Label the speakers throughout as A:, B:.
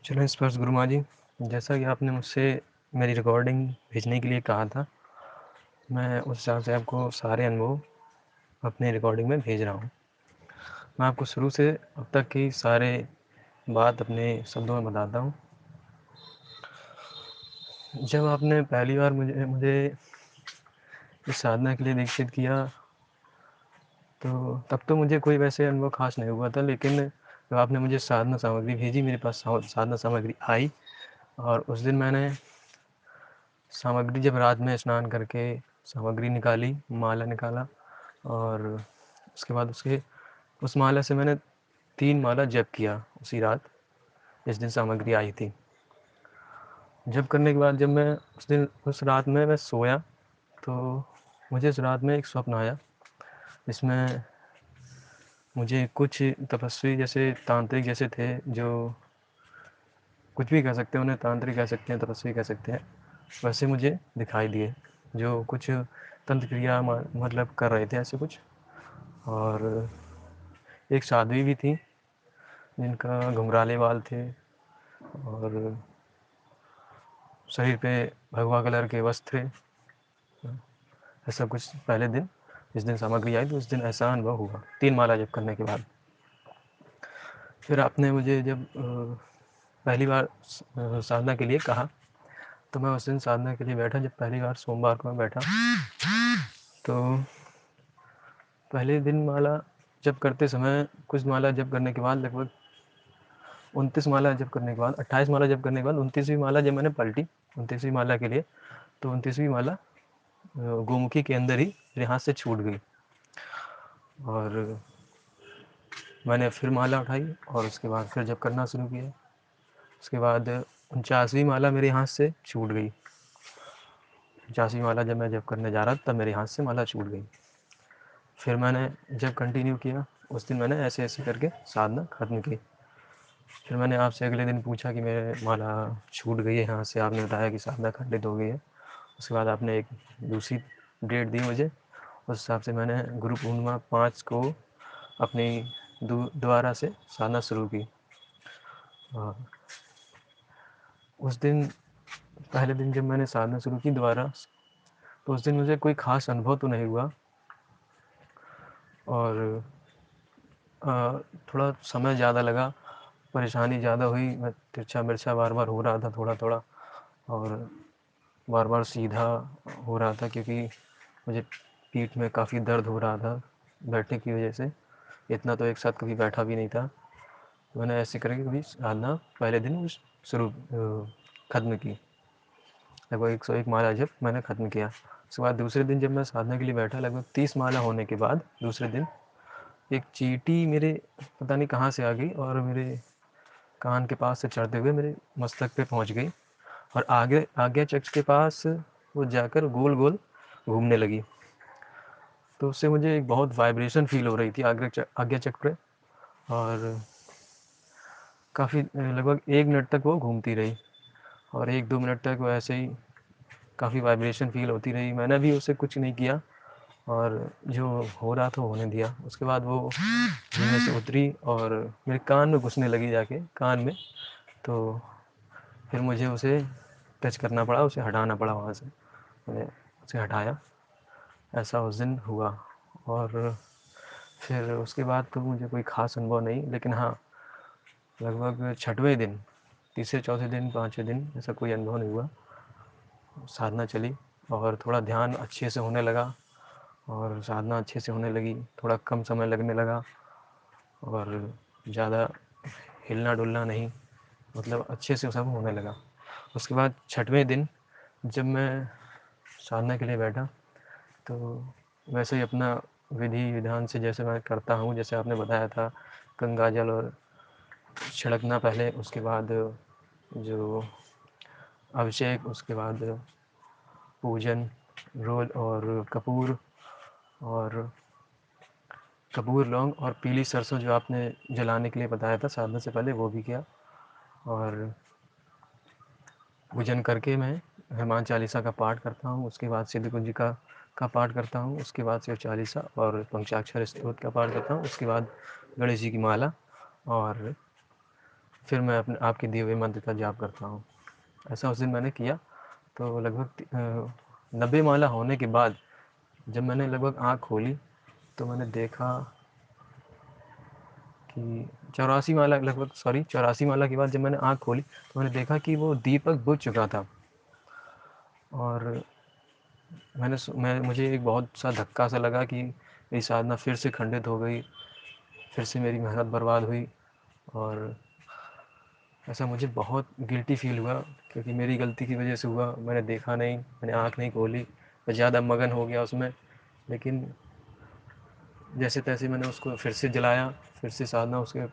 A: चलो स्पर्श गुरुमा जी, जैसा कि आपने मुझसे मेरी रिकॉर्डिंग भेजने के लिए कहा था, मैं उस हिसाब से आपको सारे अनुभव अपने रिकॉर्डिंग में भेज रहा हूँ। मैं आपको शुरू से अब तक की सारे बात अपने शब्दों में बताता हूँ। जब आपने पहली बार मुझे इस साधना के लिए दीक्षित किया, तो तब तो मुझे कोई वैसे अनुभव ख़ास नहीं हुआ था, लेकिन जब आपने मुझे साधना सामग्री भेजी, मेरे पास साधना सामग्री आई और उस दिन मैंने सामग्री जब रात में स्नान करके सामग्री निकाली, माला निकाला और उसके बाद उस माला से मैंने 3 माला जप किया उसी रात, जिस दिन सामग्री आई थी। जप करने के बाद जब मैं उस रात में मैं सोया, तो मुझे उस रात में एक स्वप्न आया, जिसमें मुझे कुछ तपस्वी जैसे तांत्रिक जैसे थे, जो कुछ भी कह सकते हैं, उन्हें तांत्रिक कह सकते हैं, तपस्वी कह सकते हैं, वैसे मुझे दिखाई दिए, जो कुछ तंत्र क्रिया मतलब कर रहे थे ऐसे कुछ। और एक साध्वी भी थी, जिनका घुंघराले बाल थे और शरीर पे भगवा कलर के वस्त्र थे। ऐसा कुछ पहले दिन, जिस दिन सामग्री आई, तो उस दिन ऐसा अनुभव हुआ 3 माला जप करने के बाद। फिर आपने मुझे जब पहली बार साधना के लिए कहा, तो मैं उस दिन साधना के लिए बैठा। जब पहली बार सोमवार को मैं बैठा, तो पहले दिन माला जप करते समय, कुछ माला जप करने के बाद लगभग 29 माला जप करने के बाद, 28 माला जप करने के बाद 29वीं माला जब मैंने पलटी 29वीं माला के लिए, तो 29वीं माला गोमुखी के अंदर ही मेरे हाथ से छूट गई और मैंने फिर माला उठाई और उसके बाद फिर जप करना शुरू किया। उसके बाद 49वीं माला मेरे हाथ से छूट गई। 50वीं माला जब मैं जप करने जा रहा था, तब मेरे हाथ से माला छूट गई। फिर मैंने जब कंटिन्यू किया, उस दिन मैंने ऐसे ऐसे करके साधना खत्म की। फिर मैंने आपसे अगले दिन पूछा कि मेरे माला छूट गई है हाथ से, आपने बताया कि साधना खंडित हो गई है। उसके बाद आपने एक दूसरी डेट दी मुझे, उस हिसाब से मैंने गुरु पूर्णिमा 5 को अपनी दोबारा से साधना शुरू की। और उस दिन, पहले दिन जब मैंने साधना शुरू की दोबारा, तो उस दिन मुझे कोई ख़ास अनुभव तो नहीं हुआ और थोड़ा समय ज़्यादा लगा, परेशानी ज़्यादा हुई। मैं तिरछा मिर्चा बार बार हो रहा था थोड़ा थोड़ा, और बार बार सीधा हो रहा था, क्योंकि मुझे पीठ में काफ़ी दर्द हो रहा था बैठने की वजह से। इतना तो एक साथ कभी बैठा भी नहीं था। मैंने ऐसे करके कभी साधना पहले दिन शुरू ख़त्म की। लगभग 101 माला जब मैंने ख़त्म किया। उसके बाद दूसरे दिन जब मैं साधना के लिए बैठा, लगभग 30 माला होने के बाद दूसरे दिन एक चींटी मेरे पता नहीं कहाँ से आ गई और मेरे कान के पास से चढ़ते हुए मेरे मस्तक पे पहुँच गई और आगे आज्ञा चक्र के पास वो जाकर गोल गोल घूमने लगी। तो उससे मुझे एक बहुत वाइब्रेशन फील हो रही थी आज्ञा चक्र पे, और काफ़ी लगभग 1 मिनट तक वो घूमती रही और 1-2 मिनट तक वो ऐसे ही काफ़ी वाइब्रेशन फील होती रही। मैंने भी उससे कुछ नहीं किया और जो हो रहा था होने दिया। उसके बाद वो धीमे से उतरी और मेरे कान में घुसने लगी जाके कान में। तो फिर मुझे उसे टच करना पड़ा, उसे हटाना पड़ा वहाँ से। मैंने उसे हटाया, ऐसा उस दिन हुआ। और फिर उसके बाद तो मुझे कोई ख़ास अनुभव नहीं, लेकिन हाँ, लगभग छठवें दिन, तीसरे चौथे दिन, पाँचवें दिन ऐसा कोई अनुभव नहीं हुआ। साधना चली और थोड़ा ध्यान अच्छे से होने लगा और साधना अच्छे से होने लगी, थोड़ा कम समय लगने लगा और ज़्यादा हिलना डुलना नहीं, मतलब अच्छे से सब होने लगा। उसके बाद छठवें दिन जब मैं साधना के लिए बैठा, तो वैसे ही अपना विधि विधान से जैसे मैं करता हूँ, जैसे आपने बताया था, गंगा जल और छिड़कना पहले, उसके बाद जो अभिषेक, उसके बाद पूजन, रोल और और कपूर, लौंग और पीली सरसों जो आपने जलाने के लिए बताया था साधना से पहले, वो भी किया। और पूजन करके मैं हनुमान चालीसा का पाठ करता हूँ, उसके बाद सिद्ध कुंजिका का पाठ करता हूँ, उसके बाद शिव चालीसा और पंचाक्षर स्तोत्र का पाठ करता हूँ, उसके बाद गणेश जी की माला और फिर मैं अपने आपके दिए हुए मंत्र का जाप करता हूँ। ऐसा उस दिन मैंने किया। तो लगभग 90 माला होने के बाद जब मैंने लगभग आँख खोली तो मैंने देखा कि 84 माला के बाद जब मैंने आँख खोली तो मैंने देखा कि वो दीपक बुझ चुका था। और मुझे एक बहुत सा धक्का सा लगा कि मेरी साधना फिर से खंडित हो गई, फिर से मेरी मेहनत बर्बाद हुई। और ऐसा मुझे बहुत गिल्टी फील हुआ क्योंकि मेरी गलती की वजह से हुआ। मैंने देखा नहीं, मैंने आँख नहीं खोली, मैं ज़्यादा मगन हो गया उसमें। लेकिन जैसे तैसे मैंने उसको फिर से जलाया, फिर से साधना उसके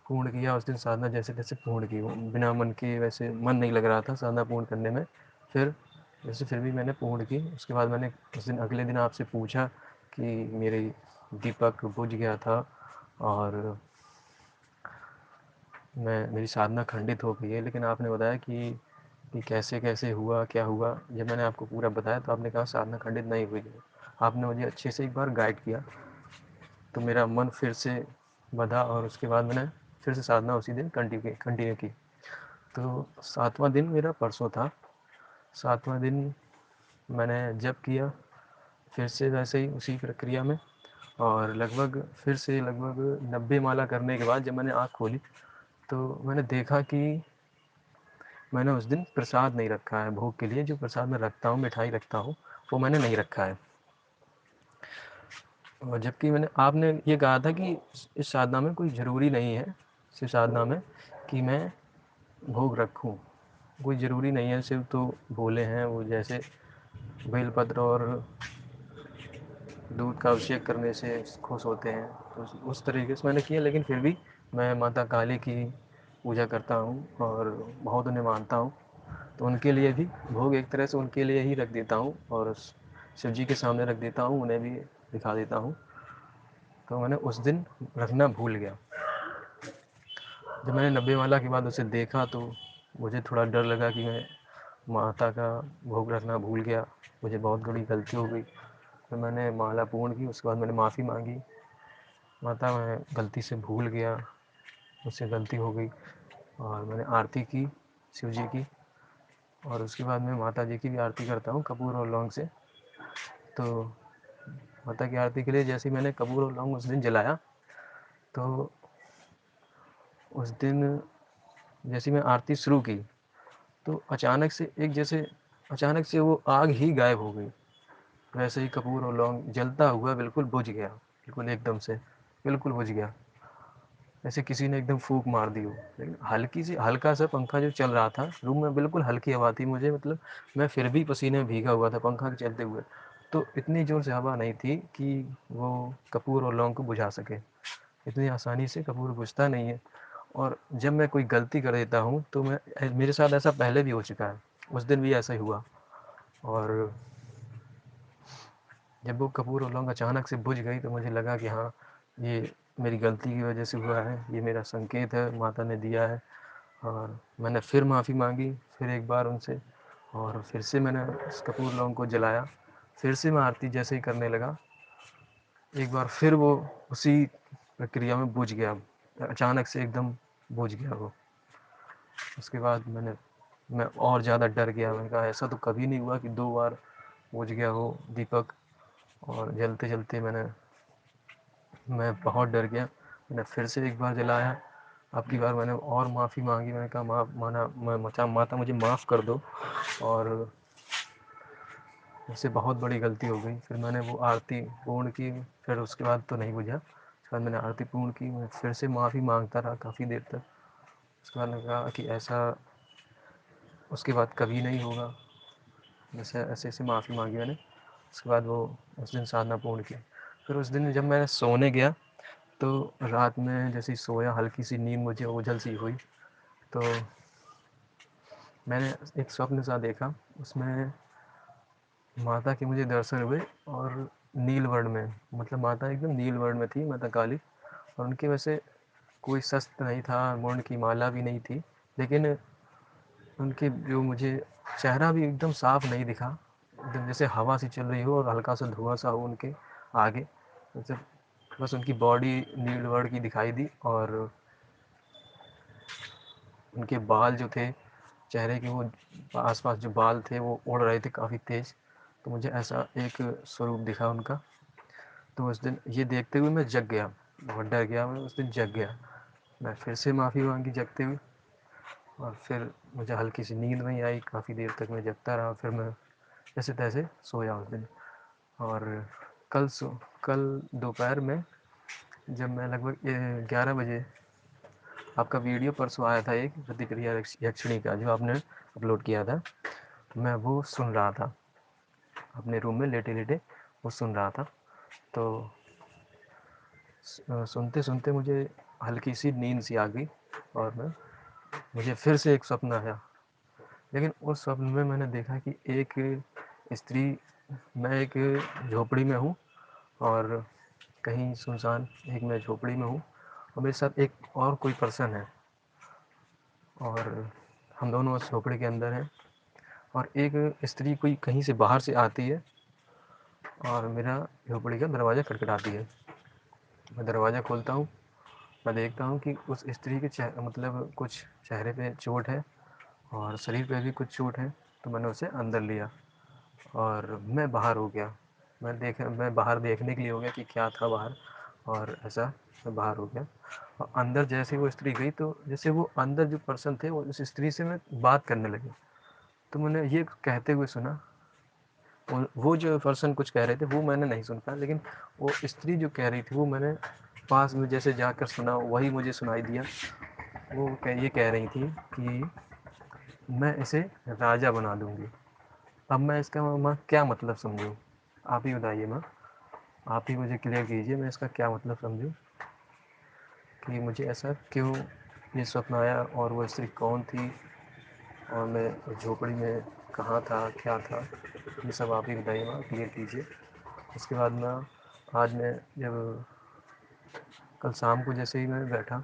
A: पूर्ण किया। उस दिन साधना जैसे तैसे पूर्ण की, बिना मन के, वैसे मन नहीं लग रहा था साधना पूर्ण करने में। फिर भी मैंने पूर्ण की। उसके बाद मैंने उस दिन अगले दिन आपसे पूछा कि मेरी दीपक बुझ गया था और मेरी साधना खंडित हो गई है, लेकिन आपने बताया कि कैसे कैसे हुआ, क्या हुआ। जब मैंने आपको पूरा बताया तो आपने कहा साधना खंडित नहीं हुई है। आपने मुझे अच्छे से एक बार गाइड किया तो मेरा मन फिर से बंधा और उसके बाद मैंने फिर से साधना उसी दिन कंटिन्यू की। तो 7वां दिन मेरा परसों था। 7वां दिन मैंने जप किया फिर से वैसे ही उसी प्रक्रिया में। और लगभग 90 माला करने के बाद जब मैंने आँख खोली तो मैंने देखा कि मैंने उस दिन प्रसाद नहीं रखा है भोग के लिए। जो प्रसाद मैं रखता हूँ, मिठाई रखता हूँ, वो मैंने नहीं रखा है। और जबकि आपने ये कहा था कि इस साधना में कोई ज़रूरी नहीं है, इस साधना में कि मैं भोग रखूँ, कोई ज़रूरी नहीं है। सिर्फ तो बोले हैं वो, जैसे बेलपत्र और दूध का अभिषेक करने से खुश होते हैं, तो उस तरीके से मैंने किया। लेकिन फिर भी मैं माता काली की पूजा करता हूँ और बहुत उन्हें मानता हूँ। तो उनके लिए भी भोग एक तरह से उनके लिए ही रख देता हूँ और शिव जी के सामने रख देता हूँ, उन्हें भी दिखा देता हूँ। तो मैंने उस दिन रखना भूल गया। जब मैंने 90 माला के बाद उसे देखा तो मुझे थोड़ा डर लगा कि मैं माता का भोग रखना भूल गया, मुझे बहुत बड़ी गलती हो गई। फिर मैंने माला पूर्ण की, उसके बाद मैंने माफ़ी मांगी, माता मैं गलती से भूल गया, मुझसे गलती हो गई। और मैंने आरती की शिव जी की, और उसके बाद मैं माता जी की भी आरती करता हूँ कपूर और लौंग से। तो माता की आरती के लिए जैसे ही मैंने कपूर और लौंग उस दिन जलाया तो उस दिन जैसे मैं आरती शुरू की तो अचानक से वो आग ही गायब हो गई। वैसे ही कपूर और लौंग जलता हुआ बिल्कुल बुझ गया, बिल्कुल एकदम से बिल्कुल बुझ गया, जैसे किसी ने एकदम फूंक मार दी हो। लेकिन हल्का सा पंखा जो चल रहा था रूम में, बिल्कुल हल्की हवा थी, मुझे मतलब मैं फिर भी पसीने में भीगा हुआ था पंखा के चलते हुए। तो इतनी ज़ोर से हवा नहीं थी कि वो कपूर और लौंग को बुझा सके। इतनी आसानी से कपूर बुझता नहीं है। और जब मैं कोई गलती कर देता हूँ तो मेरे साथ ऐसा पहले भी हो चुका है, उस दिन भी ऐसा ही हुआ। और जब वो कपूर और लौंग अचानक से बुझ गई तो मुझे लगा कि हाँ, ये मेरी गलती की वजह से हुआ है, ये मेरा संकेत है, माता ने दिया है। और मैंने फिर माफ़ी मांगी, फिर एक बार उनसे, और फिर से मैंने उस कपूर लौंग को जलाया। फिर से मैं आरती जैसे ही करने लगा, एक बार फिर वो उसी प्रक्रिया में बुझ गया, अचानक से एकदम बुझ गया वो। उसके बाद मैं और ज़्यादा डर गया। मैंने कहा ऐसा तो कभी नहीं हुआ कि 2 बार बुझ गया हो दीपक। और जलते-जलते मैं बहुत डर गया। मैंने फिर से एक बार जलाया, अब की बार मैंने और माफ़ी मांगी। मैंने कहा माता मुझे माफ़ कर दो, और मुझसे बहुत बड़ी गलती हो गई। फिर मैंने वो आरती पूर्ण की, फिर उसके बाद तो नहीं बुझा। उसके बाद मैंने आरती पूर्ण की, मैं फिर से माफ़ी मांगता रहा काफ़ी देर तक। उसके बाद मैंने कहा कि ऐसा उसके बाद कभी नहीं होगा। जैसे ऐसे माफ़ी मांगी मैंने। उसके बाद वो उस दिन साधना पूर्ण की। फिर उस दिन जब मैं सोने गया तो रात में जैसे ही सोया, हल्की सी नींद मुझे ओझल सी हुई। तो मैंने एक स्वप्न सा देखा, उसमें माता के मुझे दर्शन हुए, और नील वर्ण में, मतलब माता एकदम नील वर्ण में थी, माता काली। और उनके वैसे कोई शस्त्र नहीं था, मुंड की माला भी नहीं थी, लेकिन उनके जो मुझे चेहरा भी एकदम साफ नहीं दिखा, एकदम जैसे हवा सी चल रही हो और हल्का सा धुआं सा हो उनके आगे, मतलब बस उनकी बॉडी नील वर्ण की दिखाई दी। और उनके बाल जो थे, चेहरे के वो आस-पास जो बाल थे वो उड़ रहे थे काफ़ी तेज़, तो मुझे ऐसा एक स्वरूप दिखा उनका। तो उस दिन ये देखते हुए मैं जग गया, बहुत डर गया मैं, उस दिन जग गया। मैं फिर से माफ़ी माँगी जगते हुए, और फिर मुझे हल्की सी नींद नहीं आई, काफ़ी देर तक मैं जगता रहा, फिर मैं जैसे-तैसे सोया उस दिन। और कल कल दोपहर में जब मैं लगभग 11 बजे, आपका वीडियो परसों आया था एक प्रतिक्रिया यक्षिणी का जो आपने अपलोड किया था, मैं वो सुन रहा था अपने रूम में लेटे-लेटे, वो सुन रहा था। तो सुनते-सुनते मुझे हल्की सी नींद सी आ गई, और मुझे फिर से एक स्वप्न आया। लेकिन उस स्वप्न में मैंने देखा कि एक स्त्री, मैं एक झोपड़ी में हूँ, और कहीं सुनसान एक मैं झोपड़ी में हूँ, और मेरे साथ एक और कोई पर्सन है, और हम दोनों उस झोपड़ी के अंदर हैं, और एक स्त्री कोई कहीं से बाहर से आती है और मेरा झोपड़ी का दरवाज़ा खटखटाती है। मैं दरवाज़ा खोलता हूँ, मैं देखता हूँ कि उस स्त्री के मतलब कुछ चेहरे पे चोट है और शरीर पे भी कुछ चोट है। तो मैंने उसे अंदर लिया और मैं बाहर हो गया। मैं बाहर देखने के लिए हो गया कि क्या था बाहर, और ऐसा मैं बाहर हो गया। और अंदर जैसे ही वो स्त्री गई, तो जैसे वो अंदर जो पर्सन थे वो उस स्त्री से मैं बात करने लगे। तो मैंने ये कहते हुए सुना, वो जो पर्सन कुछ कह रहे थे वो मैंने नहीं सुन पाया, लेकिन वो स्त्री जो कह रही थी वो मैंने पास में जैसे जाकर सुना, वही मुझे सुनाई दिया। वो ये कह रही थी कि मैं इसे राजा बना दूंगी। अब मैं इसका माँ क्या मतलब समझूँ? आप ही बताइए माँ, आप ही मुझे क्लियर कीजिए, मैं इसका क्या मतलब समझूँ कि मुझे ऐसा क्यों ये स्वप्न आया, और वो स्त्री कौन थी, और मैं झोपड़ी में कहाँ था, क्या था, ये सब आप ही बताइए माँ, क्लियर कीजिए। उसके बाद मैं आज मैं जब कल शाम को जैसे ही मैं बैठा,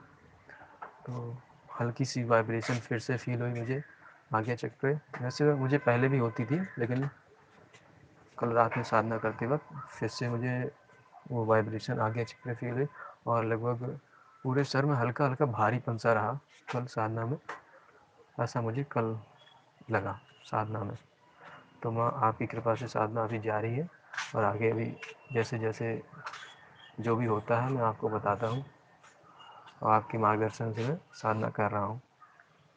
A: तो हल्की सी वाइब्रेशन फिर से फील हुई मुझे आज्ञा चक्र पे। वैसे मुझे पहले भी होती थी, लेकिन कल रात में साधना करते वक्त फिर से मुझे वो वाइब्रेशन आज्ञा चक्र पे फील हुई, और लगभग पूरे सर में हल्का हल्का भारीपन सा रहा कल साधना में। ऐसा मुझे कल लगा साधना में। तो माँ आपकी कृपा से साधना अभी जारी है, और आगे भी जैसे जैसे जो भी होता है मैं आपको बताता हूँ, और आपके मार्गदर्शन से मैं साधना कर रहा हूँ।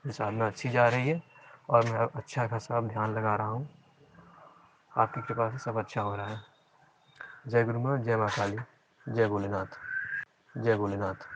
A: ये साधना अच्छी जा रही है, और मैं अच्छा खासा ध्यान लगा रहा हूँ। आपकी कृपा से सब अच्छा हो रहा है। जय गुरु माँ, जय माँ काली, जय भोलेनाथ, जय भोलेनाथ।